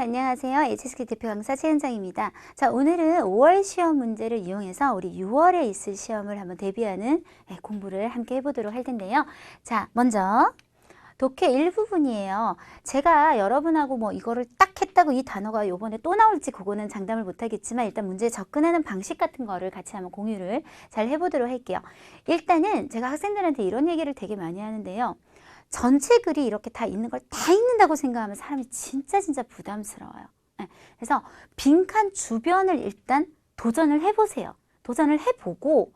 여러분 안녕하세요. HSK 대표 강사 최은정입니다. 자, 오늘은 5월 시험 문제를 이용해서 우리 6월에 있을 시험을 한번 대비하는 공부를 함께 해보도록 할 텐데요. 자, 먼저 독해 일부분이에요. 제가 여러분하고 뭐 이거를 딱 했다고 이 단어가 요번에 또 나올지 그거는 장담을 못하겠지만 일단 문제에 접근하는 방식 같은 거를 같이 한번 공유를 잘 해보도록 할게요. 일단은 제가 학생들한테 이런 얘기를 되게 많이 하는데요. 전체 글이 이렇게 다 있는 걸 다 읽는다고 생각하면 사람이 진짜 부담스러워요. 그래서 빈칸 주변을 일단 도전을 해보세요. 도전을 해보고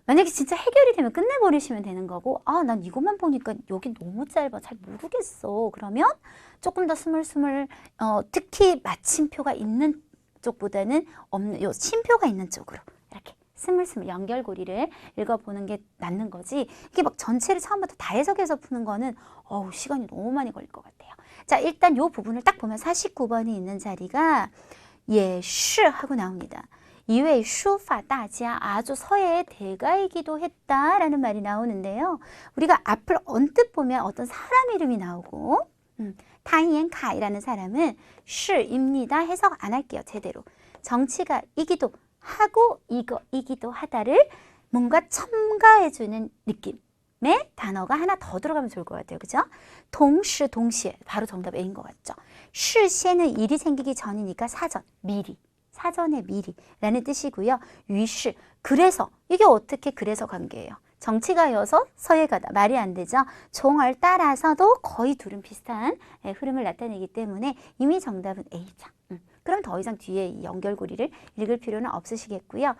만약에 진짜 해결이 되면 끝내버리시면 되는 거고, 아, 난 이것만 보니까 여기 너무 짧아, 잘 모르겠어. 그러면 조금 더 스물스물, 특히 마침표가 있는 쪽보다는 없는, 요 쉼표가 있는 쪽으로 이렇게 스물스물 연결고리를 읽어보는 게 낫는 거지. 이게 막 전체를 처음부터 다 해석해서 푸는 거는 시간이 너무 많이 걸릴 것 같아요. 자, 일단 요 부분을 딱 보면 49번이 있는 자리가 예시 하고 나옵니다. 이외 슈파 다지아 아주 서예의 대가이기도 했다라는 말이 나오는데요. 우리가 앞을 언뜻 보면 어떤 사람 이름이 나오고 타이엔카이라는 사람은 시입니다. 해석 안 할게요. 제대로. 정치가 이기도 하고 이기도 하다를 뭔가 첨가해주는 느낌의 단어가 하나 더 들어가면 좋을 것 같아요. 그죠? 동시에 바로 정답 A인 것 같죠? 시시에는 일이 생기기 전이니까 사전, 미리. 사전에 미리라는 뜻이고요. 위시, 그래서 이게 어떻게 그래서 관계예요? 정치가여서 서예가다. 말이 안 되죠. 종을 따라서도 거의 둘은 비슷한 흐름을 나타내기 때문에 이미 정답은 A죠. 그럼 더 이상 뒤에 이 연결고리를 읽을 필요는 없으시겠고요.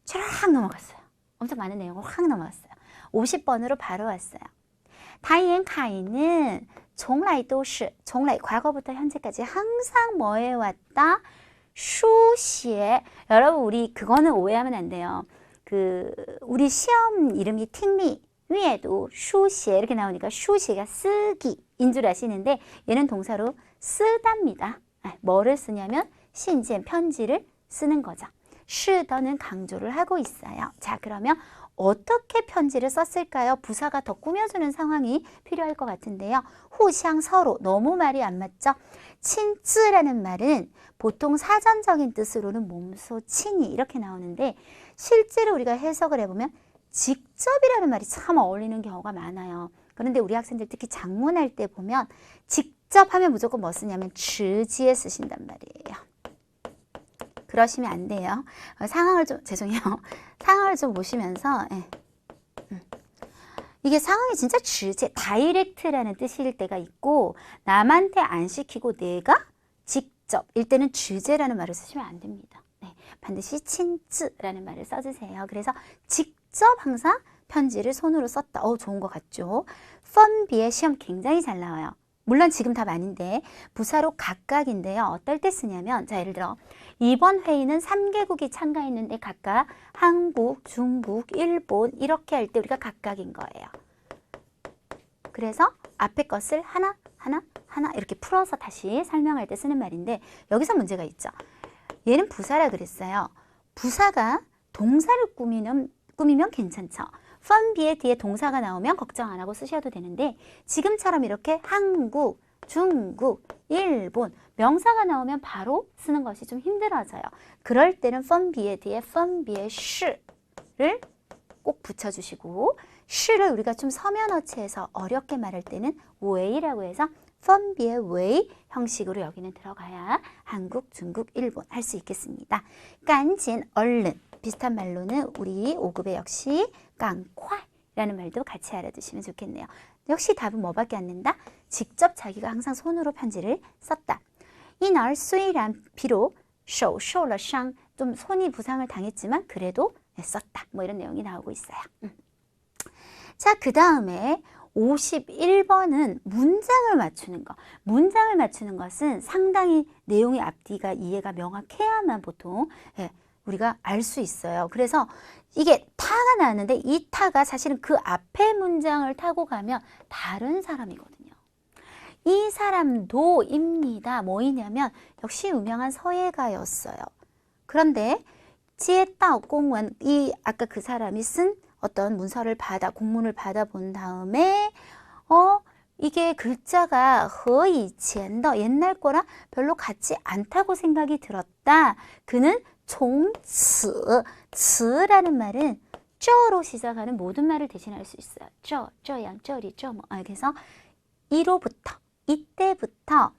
쫙 넘어갔어요. 엄청 많은 내용을 확 넘어갔어요. 50번으로 바로 왔어요. 타이엔카이는 종라이도시, 종라이 과거부터 현재까지 항상 뭐 해왔다? 슈시에. 여러분 우리 그거는 오해하면 안 돼요. 우리 시험 이름이 팅리 위에도 슈시에 이렇게 나오니까 슈시가 쓰기인 줄 아시는데 얘는 동사로 쓰답니다. 뭐를 쓰냐면 신지엔 편지를 쓰는 거죠. 시더는 강조를 하고 있어요. 자, 그러면 어떻게 편지를 썼을까요? 부사가 더 꾸며주는 상황이 필요할 것 같은데요.互相 서로, 너무 말이 안 맞죠? 친쯔라는 말은 보통 사전적인 뜻으로는 몸소 친히 이렇게 나오는데 실제로 우리가 해석을 해보면 직접이라는 말이 참 어울리는 경우가 많아요. 그런데 우리 학생들 특히 작문할 때 보면 직접 하면 무조건 뭐 쓰냐면 즈지에 쓰신단 말이에요. 그러시면 안 돼요. 상황을 좀, 죄송해요. 상황을 좀 보시면서, 이게 상황이 진짜 즈제, 다이렉트라는 뜻일 때가 있고, 남한테 안 시키고 내가 직접일 때는 즈제라는 말을 쓰시면 안 됩니다. 반드시 친쯔라는 말을 써주세요. 그래서 직접 항상 편지를 손으로 썼다. 좋은 것 같죠? 펀비의 시험 굉장히 잘 나와요. 물론 지금 답 아닌데 부사로 각각인데요. 어떨 때 쓰냐면 자, 예를 들어 이번 회의는 3개국이 참가했는데 각각 한국, 중국, 일본 이렇게 할 때 우리가 각각인 거예요. 그래서 앞에 것을 하나 이렇게 풀어서 다시 설명할 때 쓰는 말인데 여기서 문제가 있죠. 얘는 부사라 그랬어요. 부사가 동사를 꾸미면 괜찮죠. 펀비에 뒤에 동사가 나오면 걱정 안 하고 쓰셔도 되는데 지금처럼 이렇게 한국, 중국, 일본 명사가 나오면 바로 쓰는 것이 좀 힘들어져요. 그럴 때는 펀비에 뒤에 펀비의 시를 꼭 붙여주시고 시를 우리가 좀 서면어체해서 어렵게 말할 때는 웨이라고 해서 펀비의 웨이 형식으로 여기는 들어가야 한국, 중국, 일본 할 수 있겠습니다. 깐진, 얼른 비슷한 말로는 우리 5급에 역시 깡콰이라는 말도 같이 알아두시면 좋겠네요. 역시 답은 뭐밖에 안 된다? 직접 자기가 항상 손으로 편지를 썼다. 이날 수이란 비록 手受了伤 좀 손이 부상을 당했지만 그래도 썼다. 뭐 이런 내용이 나오고 있어요. 자, 그 다음에 51번은 문장을 맞추는 거. 문장을 맞추는 것은 상당히 내용의 앞뒤가 이해가 명확해야만 보통 우리가 알 수 있어요. 그래서 이게 타가 나왔는데 이 타가 사실은 그 앞에 문장을 타고 가면 다른 사람이거든요. 이 사람도입니다. 뭐이냐면 역시 유명한 서예가였어요. 그런데 지혜따오 공원 이 아까 그 사람이 쓴 어떤 문서를 공문을 받아본 다음에 이게 글자가 和以前的 옛날 거랑 별로 같지 않다고 생각이 들었다. 그는 从此, 此라는 말은 这로 시작하는 모든 말을 대신할 수 있어요. 这样, 这里, 这뭐. 그래서 이로부터, 이때부터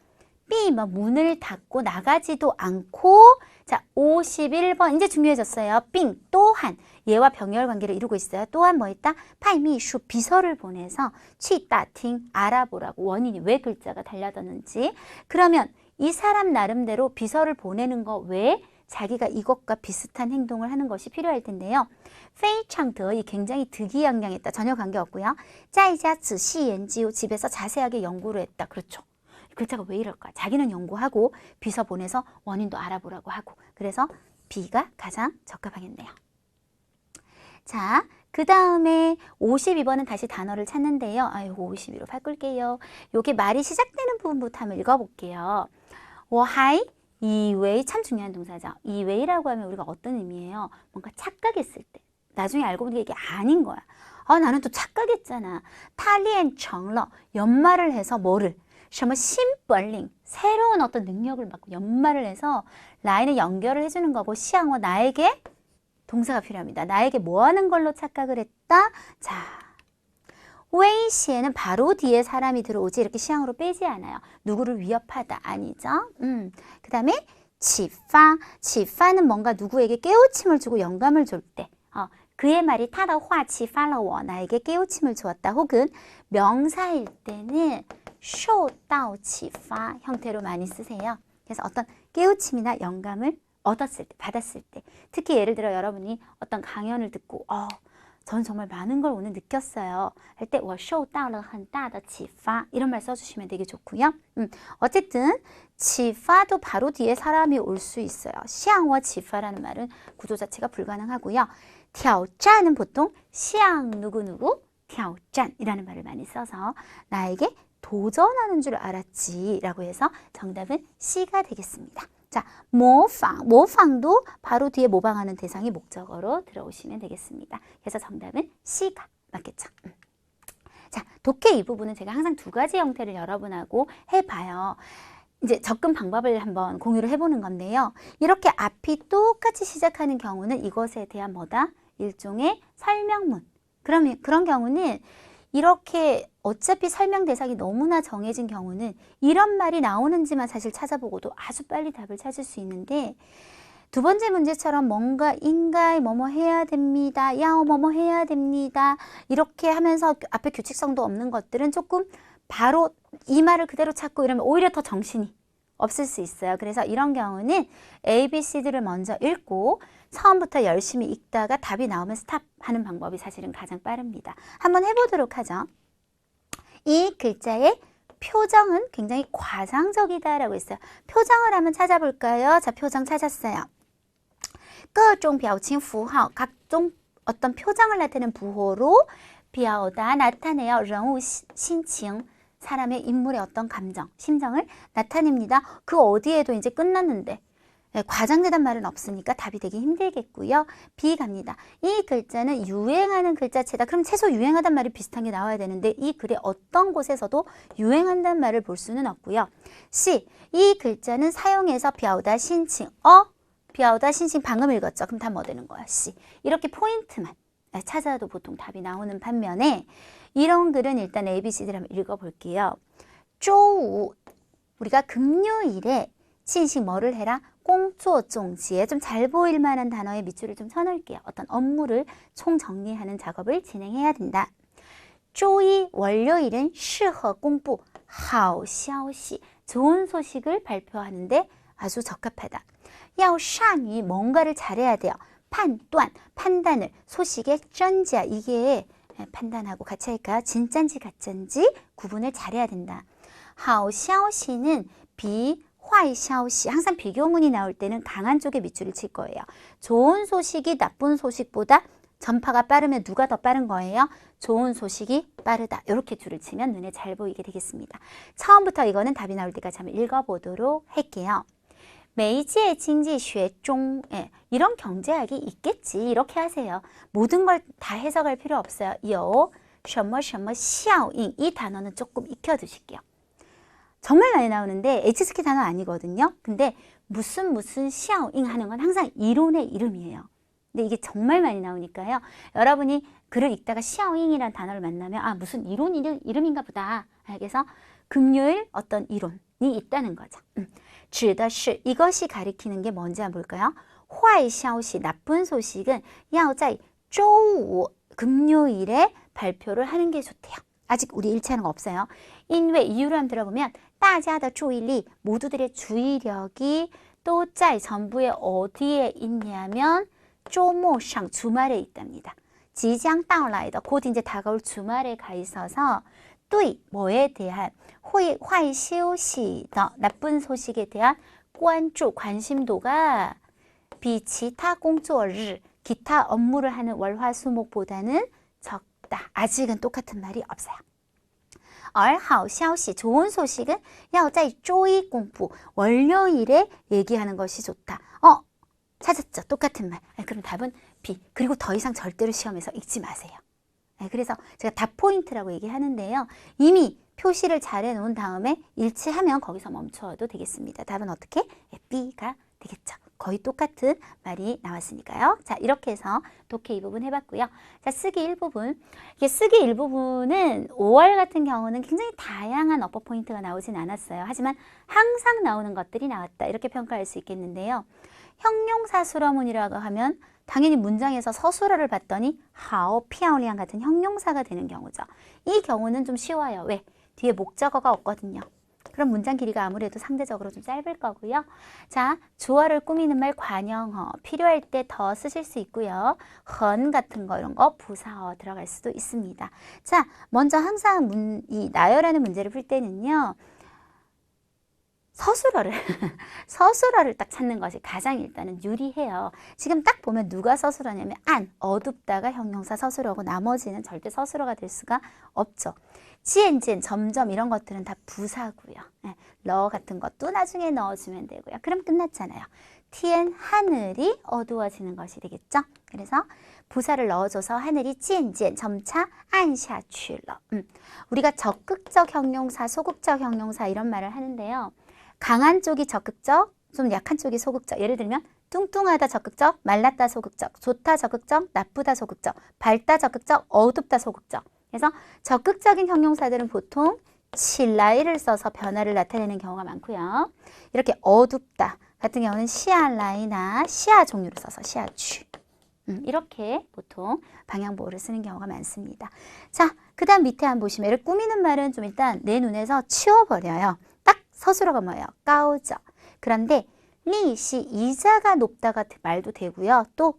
B 뭐 문을 닫고 나가지도 않고 자 51번 이제 중요해졌어요. 빙 또한 얘와 병렬 관계를 이루고 있어요. 또한 뭐 있다? 파이미슈 비서를 보내서 취따팅 알아보라고 원인이 왜 글자가 달라졌는지. 그러면 이 사람 나름대로 비서를 보내는 거 왜 자기가 이것과 비슷한 행동을 하는 것이 필요할 텐데요. 非常得意 굉장히 득이양양했다. 전혀 관계없고요. 在家仔细研究 집에서 자세하게 연구를 했다. 그렇죠. 글자가 왜 이럴까? 자기는 연구하고 비서 보내서 원인도 알아보라고 하고. 그래서 B가 가장 적합하겠네요. 자, 그 다음에 52번은 다시 단어를 찾는데요. 아이고 52로 바꿀게요. 요게 말이 시작되는 부분부터 한번 읽어볼게요. 我还以为 참 중요한 동사죠. 以为라고 하면 우리가 어떤 의미예요? 뭔가 착각했을 때. 나중에 알고 보니까 이게 아닌 거야. 나는 또 착각했잖아. 他练成了 연말을 해서 뭐를? 什么新本领 새로운 어떤 능력을 받고 연말을 해서 라인을 연결을 해주는 거고 시향어 나에게 동사가 필요합니다. 나에게 뭐 하는 걸로 착각을 했다? 자, 웨이시에는 바로 뒤에 사람이 들어오지 이렇게 시향으로 빼지 않아요. 누구를 위협하다 아니죠? 그 다음에 치파, 치파는 뭔가 누구에게 깨우침을 주고 영감을 줄 때. 그의 말이 타다 화 치파러워 나에게 깨우침을 주었다. 혹은 명사일 때는 受到启发 형태로 많이 쓰세요. 그래서 어떤 깨우침이나 영감을 얻었을 때, 받았을 때. 특히 예를 들어 여러분이 어떤 강연을 듣고 전 정말 많은 걸 오늘 느꼈어요. 할 때 我受到了很大的启发 이런 말 써주시면 되게 좋고요. 어쨌든 启发도 바로 뒤에 사람이 올 수 있어요. 시향과 启发라는 말은 구조 자체가 불가능하고요. 挑战은 보통 시향 누구누구 挑战이라는 말을 많이 써서 나에게 도전하는 줄 알았지 라고 해서 정답은 C가 되겠습니다. 자, 모방, 모방도 바로 뒤에 모방하는 대상이 목적어로 들어오시면 되겠습니다. 그래서 정답은 C가 맞겠죠. 자, 독해 이 부분은 제가 항상 두 가지 형태를 여러분하고 해봐요. 이제 접근 방법을 한번 공유를 해보는 건데요. 이렇게 앞이 똑같이 시작하는 경우는 이것에 대한 뭐다? 일종의 설명문. 그러면 그런 경우는 이렇게 어차피 설명 대상이 너무나 정해진 경우는 이런 말이 나오는지만 사실 찾아보고도 아주 빨리 답을 찾을 수 있는데 두 번째 문제처럼 뭔가 인가에 뭐뭐 해야 됩니다. 야오 뭐뭐 해야 됩니다. 이렇게 하면서 앞에 규칙성도 없는 것들은 조금 바로 이 말을 그대로 찾고 이러면 오히려 더 정신이 없을 수 있어요. 그래서 이런 경우는 A, B, C들을 먼저 읽고 처음부터 열심히 읽다가 답이 나오면 스탑하는 방법이 사실은 가장 빠릅니다. 한번 해보도록 하죠. 이 글자의 표정은 굉장히 과장적이다라고 했어요. 표정을 한번 찾아볼까요? 자, 표정 찾았어요. 各种表情符号, 각종 어떤 표정을 나타내는 부호로 表达 나타내요. 人物心情 사람의 인물의 어떤 감정, 심정을 나타냅니다. 그 어디에도 이제 끝났는데 과장되단 말은 없으니까 답이 되기 힘들겠고요. B 갑니다. 이 글자는 유행하는 글자체다. 그럼 최소 유행하단 말이 비슷한 게 나와야 되는데 이 글의 어떤 곳에서도 유행한다는 말을 볼 수는 없고요. C, 이 글자는 사용해서 表达 心情, 表达 心情 방금 읽었죠? 그럼 답 뭐 되는 거야? C. 이렇게 포인트만 찾아도 보통 답이 나오는 반면에 이런 글은 일단 A, B, C들 한번 읽어볼게요. 周五, 우리가 금요일에 진식 뭐를 해라? 工作总结 좀 잘 보일 만한 단어에 밑줄을 좀 쳐놓을게요. 어떤 업무를 총정리하는 작업을 진행해야 된다. 周一 월요일은 适合公布好消息 좋은 소식을 발표하는데 아주 적합하다. 要善于 뭔가를 잘해야 돼요. 판단, 판단을 소식의 전자 이게 판단하고 같이 할까요? 진짠지 가짠지 구분을 잘해야 된다. 好消息는 비坏消息 항상 비교문이 나올 때는 강한 쪽에 밑줄을 칠 거예요. 좋은 소식이 나쁜 소식보다 전파가 빠르면 누가 더 빠른 거예요? 좋은 소식이 빠르다. 이렇게 줄을 치면 눈에 잘 보이게 되겠습니다. 처음부터 이거는 답이 나올 때까지 한번 읽어보도록 할게요. 每届经济学中 이런 경제학이 있겠지. 이렇게 하세요. 모든 걸 다 해석할 필요 없어요. 有什么什么效应 이 단어는 조금 익혀두실게요. 정말 많이 나오는데 H스키 단어 아니거든요. 근데 무슨效应 하는 건 항상 이론의 이름이에요. 근데 이게 정말 많이 나오니까요. 여러분이 글을 읽다가 效应이라는 단어를 만나면 아 무슨 이론 이름인가 보다. 그래서 금요일 어떤 이론이 있다는 거죠. 指的是 이것이 가리키는 게 뭔지 한번 볼까요? 坏消息 나쁜 소식은 要在周五 금요일에 발표를 하는 게 좋대요. 아직 우리 일치하는 거 없어요. 因为 이유를 한번 들어보면 大家的注意力 모두들의 주의력이 또在 전부에 어디에 있냐면 周末上 주말에 있답니다. 即将到来的 곧 이제 다가올 주말에 가 있어서 对 뭐에 대한 坏消息的 나쁜 소식에 대한 关注 관심도가 比其他工作日 기타 업무를 하는 월화수목보다는 적다. 아직은 똑같은 말이 없어요. 而好消息 좋은 소식은 要在周一公布 월요일에 얘기하는 것이 좋다. 찾았죠? 똑같은 말. 그럼 답은 B. 그리고 더 이상 절대로 시험에서 읽지 마세요. 그래서 제가 답 포인트라고 얘기하는데요. 이미 표시를 잘 해놓은 다음에 일치하면 거기서 멈춰도 되겠습니다. 답은 어떻게? B가 되겠죠. 거의 똑같은 말이 나왔으니까요. 자, 이렇게 해서 독해 이 부분 해봤고요. 자, 쓰기 1부분. 이게 쓰기 1부분은 5월 같은 경우는 굉장히 다양한 어법 포인트가 나오진 않았어요. 하지만 항상 나오는 것들이 나왔다. 이렇게 평가할 수 있겠는데요. 형용사 수러문이라고 하면 당연히 문장에서 서술어를 봤더니 하오, 피아올리앙 같은 형용사가 되는 경우죠. 이 경우는 좀 쉬워요. 왜? 뒤에 목적어가 없거든요. 그럼 문장 길이가 아무래도 상대적으로 좀 짧을 거고요. 자, 주어를 꾸미는 말 관형어 필요할 때 더 쓰실 수 있고요. 헌 같은 거 이런 거 부사어 들어갈 수도 있습니다. 자, 먼저 항상 이 나열하는 문제를 풀 때는요. 서술어를 딱 찾는 것이 가장 일단은 유리해요. 지금 딱 보면 누가 서술어냐면 안, 어둡다가 형용사 서술어고 나머지는 절대 서술어가 될 수가 없죠. 지엔지엔, 점점 이런 것들은 다 부사고요. 러 같은 것도 나중에 넣어주면 되고요. 그럼 끝났잖아요. 티엔, 하늘이 어두워지는 것이 되겠죠. 그래서 부사를 넣어줘서 하늘이 지엔지엔, 점차 안샤취러. 우리가 적극적 형용사, 소극적 형용사 이런 말을 하는데요. 강한 쪽이 적극적, 좀 약한 쪽이 소극적. 예를 들면 뚱뚱하다 적극적, 말랐다 소극적, 좋다 적극적, 나쁘다 소극적, 밝다 적극적, 어둡다 소극적. 그래서 적극적인 형용사들은 보통 칠라이를 써서 변화를 나타내는 경우가 많고요. 이렇게 어둡다 같은 경우는 시아라이나 시아 종류를 써서 시아취. 이렇게 보통 방향보호를 쓰는 경우가 많습니다. 자, 그 다음 밑에 한번 보시면 얘를 꾸미는 말은 좀 일단 내 눈에서 치워버려요. 딱 서술어가 뭐예요? 까오죠. 그런데 리시 이자가 높다가 말도 되고요. 또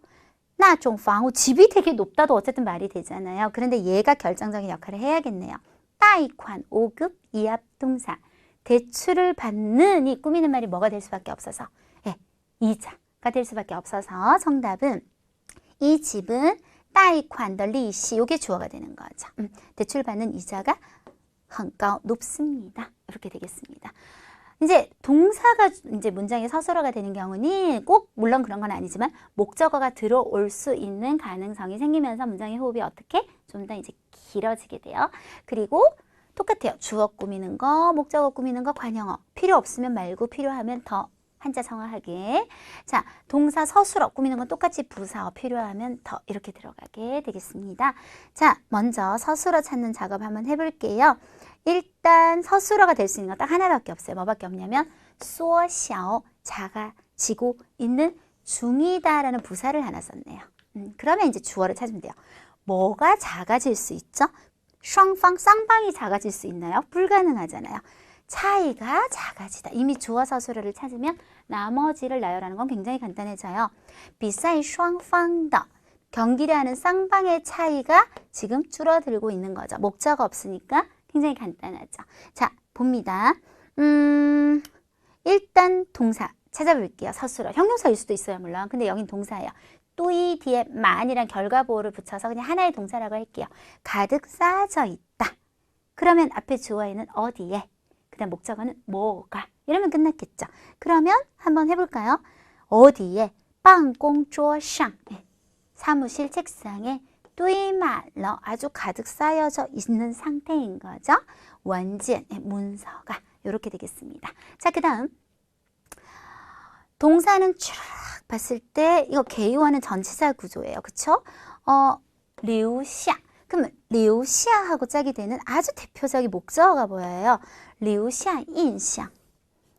나종 방우 집이 되게 높다도 어쨌든 말이 되잖아요. 그런데 얘가 결정적인 역할을 해야겠네요. 따이관 5급 이합 동사 대출을 받는 이 꾸미는 말이 뭐가 될 수밖에 없어서 이자가 될 수밖에 없어서 정답은 이 집은 따이관 더 리시 이게 주어가 되는 거죠. 대출 받는 이자가 한가오 높습니다. 이렇게 되겠습니다. 이제 동사가 이제 문장의 서술어가 되는 경우는 꼭 물론 그런 건 아니지만 목적어가 들어올 수 있는 가능성이 생기면서 문장의 호흡이 어떻게 좀 더 이제 길어지게 돼요. 그리고 똑같아요. 주어 꾸미는 거, 목적어 꾸미는 거, 관형어 필요 없으면 말고 필요하면 더 한자 정확하게. 자, 동사 서술어 꾸미는 건 똑같이 부사어 필요하면 더 이렇게 들어가게 되겠습니다. 자, 먼저 서술어 찾는 작업 한번 해볼게요. 일단 서술어가 될 수 있는 건 딱 하나밖에 없어요. 뭐밖에 없냐면缩小, 작아지고 있는 중이다라는 부사를 하나 썼네요. 그러면 이제 주어를 찾으면 돼요. 뭐가 작아질 수 있죠? 쌍방이 작아질 수 있나요? 불가능하잖아요. 차이가 작아지다. 이미 주어 서술어를 찾으면 나머지를 나열하는 건 굉장히 간단해져요. 비사이 쌍방더 경기를 하는 쌍방의 차이가 지금 줄어들고 있는 거죠. 목자가 없으니까 굉장히 간단하죠. 자, 봅니다. 일단 동사 찾아볼게요. 서술어. 형용사일 수도 있어요, 물론. 근데 여긴 동사예요. 또이 뒤에 만이란 결과보호를 붙여서 그냥 하나의 동사라고 할게요. 가득 쌓아져 있다. 그러면 앞에 주어에는 어디에? 그 다음 목적어는 뭐가? 이러면 끝났겠죠. 그러면 한번 해볼까요? 어디에? 办公桌上 사무실 책상에 堆满了 아주 가득 쌓여져 있는 상태인 거죠. 원지엔 문서가 이렇게 되겠습니다. 자, 그 다음 동사는 쭉 봤을 때 이거 개요하는 전치사 구조예요. 그쵸? 리우샤. 그러면 리우샤하고 짝이 되는 아주 대표적인 목적어가 뭐예요? 리우샤 인샹.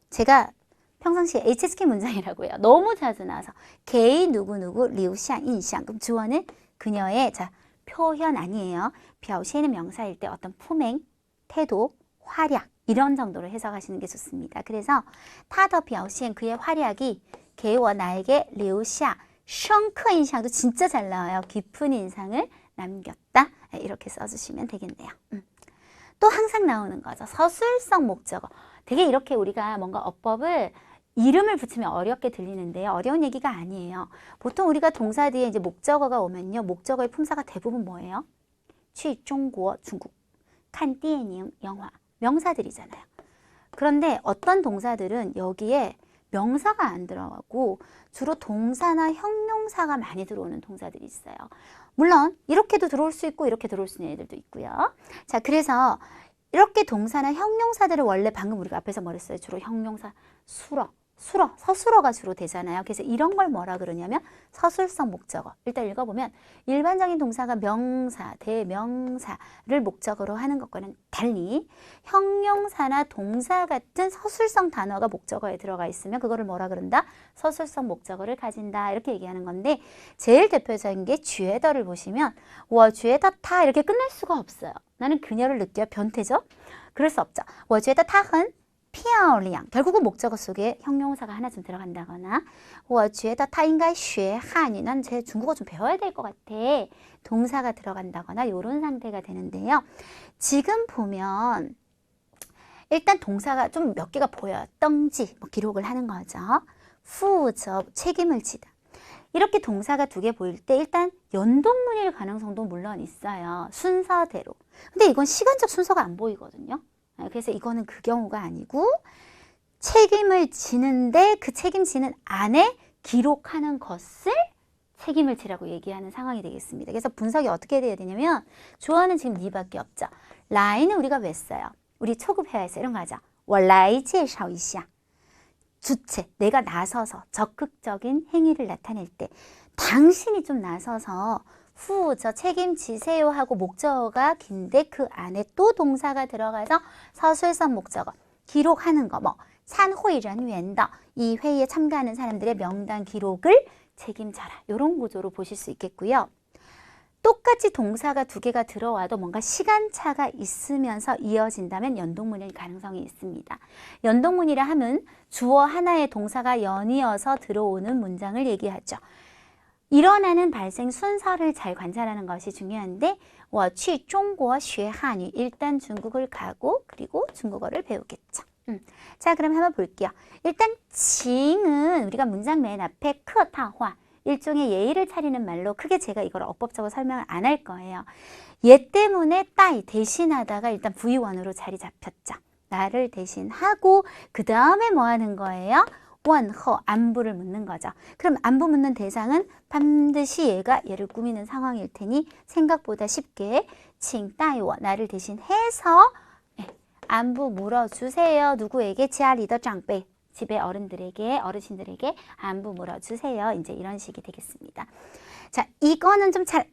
제가 평상시에 HSK 문장이라고 해요. 너무 자주 나와서 개이 누구누구 리우샤 인샹. 그럼 주어는 그녀의 자 표현 아니에요. 表现은 명사일 때 어떤 품행, 태도, 활약 이런 정도로 해석하시는 게 좋습니다. 그래서 타더 表现 그의 활약이 개와 나에게 리우샤 深刻 인상도 진짜 잘 나와요. 깊은 인상을 남겼다. 이렇게 써주시면 되겠네요. 또 항상 나오는 거죠. 서술성 목적어. 되게 이렇게 우리가 뭔가 어법을 이름을 붙이면 어렵게 들리는데요. 어려운 얘기가 아니에요. 보통 우리가 동사 뒤에 이제 목적어가 오면요. 목적어의 품사가 대부분 뭐예요? 去中国, 중국. 看电影, 영화. 명사들이잖아요. 그런데 어떤 동사들은 여기에 명사가 안 들어가고 주로 동사나 형용사가 많이 들어오는 동사들이 있어요. 물론 이렇게도 들어올 수 있고 이렇게 들어올 수 있는 애들도 있고요. 자, 그래서 이렇게 동사나 형용사들을 원래 방금 우리가 앞에서 뭐랬어요? 주로 형용사 서술어가 주로 되잖아요. 그래서 이런 걸 뭐라 그러냐면 서술성 목적어. 일단 읽어보면 일반적인 동사가 명사, 대명사를 목적어로 하는 것과는 달리 형용사나 동사 같은 서술성 단어가 목적어에 들어가 있으면 그거를 뭐라 그런다? 서술성 목적어를 가진다. 이렇게 얘기하는 건데 제일 대표적인 게 쥐에더를 보시면 와 쥐에더 타 이렇게 끝낼 수가 없어요. 나는 그녀를 느껴 변태죠? 그럴 수 없죠. 와 쥐에더 타은 漂亮 결국은 목적어 속에 형용사가 하나 좀 들어간다거나 我觉得他应该学汉语 난 제 중국어 좀 배워야 될 것 같아 동사가 들어간다거나 이런 상태가 되는데요. 지금 보면 일단 동사가 좀 몇 개가 보여요. 덩지 뭐 기록을 하는 거죠. 负责 책임을 지다. 이렇게 동사가 두 개 보일 때 일단 연동문일 가능성도 물론 있어요. 순서대로. 근데 이건 시간적 순서가 안 보이거든요. 그래서 이거는 그 경우가 아니고 책임을 지는데 그 책임지는 안에 기록하는 것을 책임을 지라고 얘기하는 상황이 되겠습니다. 그래서 분석이 어떻게 돼야 되냐면 주어는 지금 니밖에 없죠. 라인은 우리가 왜 써요? 우리 초급 회화에서 이런 거 하죠. 我来介绍一下 주체, 내가 나서서 적극적인 행위를 나타낼 때 당신이 좀 나서서 후, 저 책임지세요 하고 목적어가 긴데 그 안에 또 동사가 들어가서 서술성 목적어, 기록하는 거, 뭐 산회人员的 이 회의에 참가하는 사람들의 명단 기록을 책임져라. 이런 구조로 보실 수 있겠고요. 똑같이 동사가 두 개가 들어와도 뭔가 시간차가 있으면서 이어진다면 연동문일 가능성이 있습니다. 연동문이라 하면 주어 하나의 동사가 연이어서 들어오는 문장을 얘기하죠. 일어나는 발생 순서를 잘 관찰하는 것이 중요한데 我去中国学汉语 일단 중국을 가고 그리고 중국어를 배우겠죠. 자, 그럼 한번 볼게요. 일단 징은 우리가 문장 맨 앞에 客套话 일종의 예의를 차리는 말로 크게 제가 이걸 어법적으로 설명을 안 할 거예요. 얘 때문에 따이 대신하다가 일단 부위원으로 자리 잡혔죠. 나를 대신하고 그 다음에 뭐 하는 거예요? 원허 안부를 묻는 거죠. 그럼 안부 묻는 대상은 반드시 얘가 얘를 꾸미는 상황일 테니 생각보다 쉽게 칭 따이워 나를 대신해서 안부 물어주세요. 누구에게? 지하 리더 장辈 집의 어른들에게 어르신들에게 안부 물어주세요. 이제 이런 식이 되겠습니다. 자, 이거는 좀 잘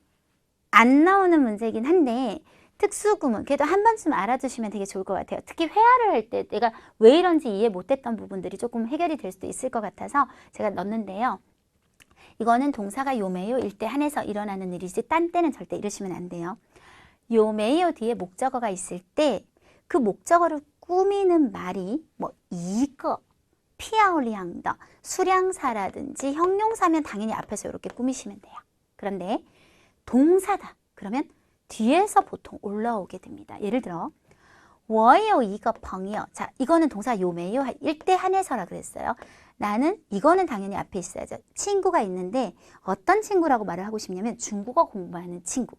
안 나오는 문제이긴 한데 특수구문 그래도 한 번쯤 알아두시면 되게 좋을 것 같아요. 특히 회화를 할 때 내가 왜 이런지 이해 못했던 부분들이 조금 해결이 될 수도 있을 것 같아서 제가 넣었는데요. 이거는 동사가 요매요일 때 한해서 일어나는 일이지 딴 때는 절대 이러시면 안 돼요. 요매요 뒤에 목적어가 있을 때 그 목적어를 꾸미는 말이 뭐 이거, 피아올리앙더, 수량사라든지 형용사면 당연히 앞에서 이렇게 꾸미시면 돼요. 그런데 동사다. 그러면 뒤에서 보통 올라오게 됩니다. 예를 들어 我有一个朋友 자, 이거는 동사 요매요 일 때 한해서라 그랬어요. 나는 이거는 당연히 앞에 있어야죠. 친구가 있는데 어떤 친구라고 말을 하고 싶냐면 중국어 공부하는 친구.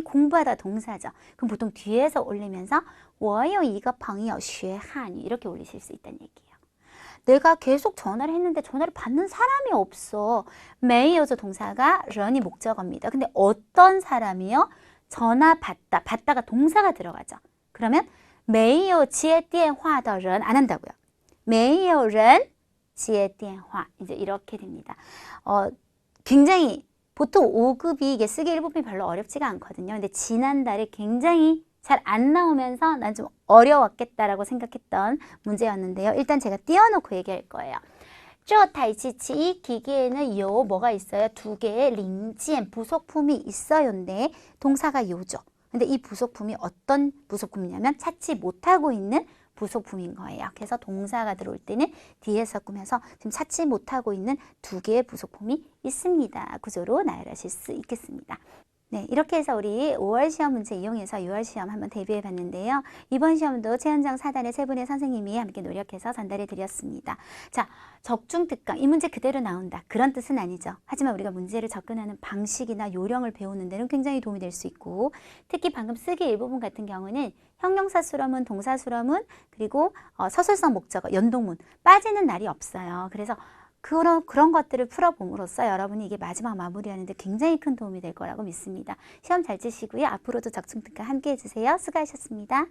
공부하다 동사죠. 그럼 보통 뒤에서 올리면서 我有一个朋友学汉语 이렇게 올리실 수 있다는 얘기예요. 내가 계속 전화를 했는데 전화를 받는 사람이 없어. 没有저 동사가 人이 목적어입니다. 근데 어떤 사람이요? 전화 받다. 받다가 동사가 들어가죠. 그러면 没有接电话的人안 한다고요. 没有人接电话. 이제 이렇게 됩니다. 굉장히 보통 5급이 이게 쓰기 일부분이 별로 어렵지가 않거든요. 근데 지난달에 굉장히 잘 안 나오면서 난 좀 어려웠겠다라고 생각했던 문제였는데요. 일단 제가 띄워놓고 얘기할 거예요. 这台机器 이 기계에는 요 뭐가 있어요? 두 개의 링지엔 부속품이 있어요인데 동사가 요죠. 근데 이 부속품이 어떤 부속품이냐면 찾지 못하고 있는 부속품인 거예요. 그래서 동사가 들어올 때는 뒤에서 꾸며서 지금 찾지 못하고 있는 두 개의 부속품이 있습니다. 구조로 나열하실 수 있겠습니다. 네, 이렇게 해서 우리 5월 시험 문제 이용해서 6월 시험 한번 대비해 봤는데요. 이번 시험도 최현정 4단의 세 분의 선생님이 함께 노력해서 전달해 드렸습니다. 자, 적중특강, 이 문제 그대로 나온다. 그런 뜻은 아니죠. 하지만 우리가 문제를 접근하는 방식이나 요령을 배우는 데는 굉장히 도움이 될 수 있고, 특히 방금 쓰기 일부분 같은 경우는 형용사 수러문, 동사 수러문, 그리고 서술성 목적어, 연동문 빠지는 날이 없어요. 그래서 그런 것들을 풀어봄으로써 여러분이 이게 마지막 마무리하는데 굉장히 큰 도움이 될 거라고 믿습니다. 시험 잘 치시고요. 앞으로도 적중특강 함께 해주세요. 수고하셨습니다.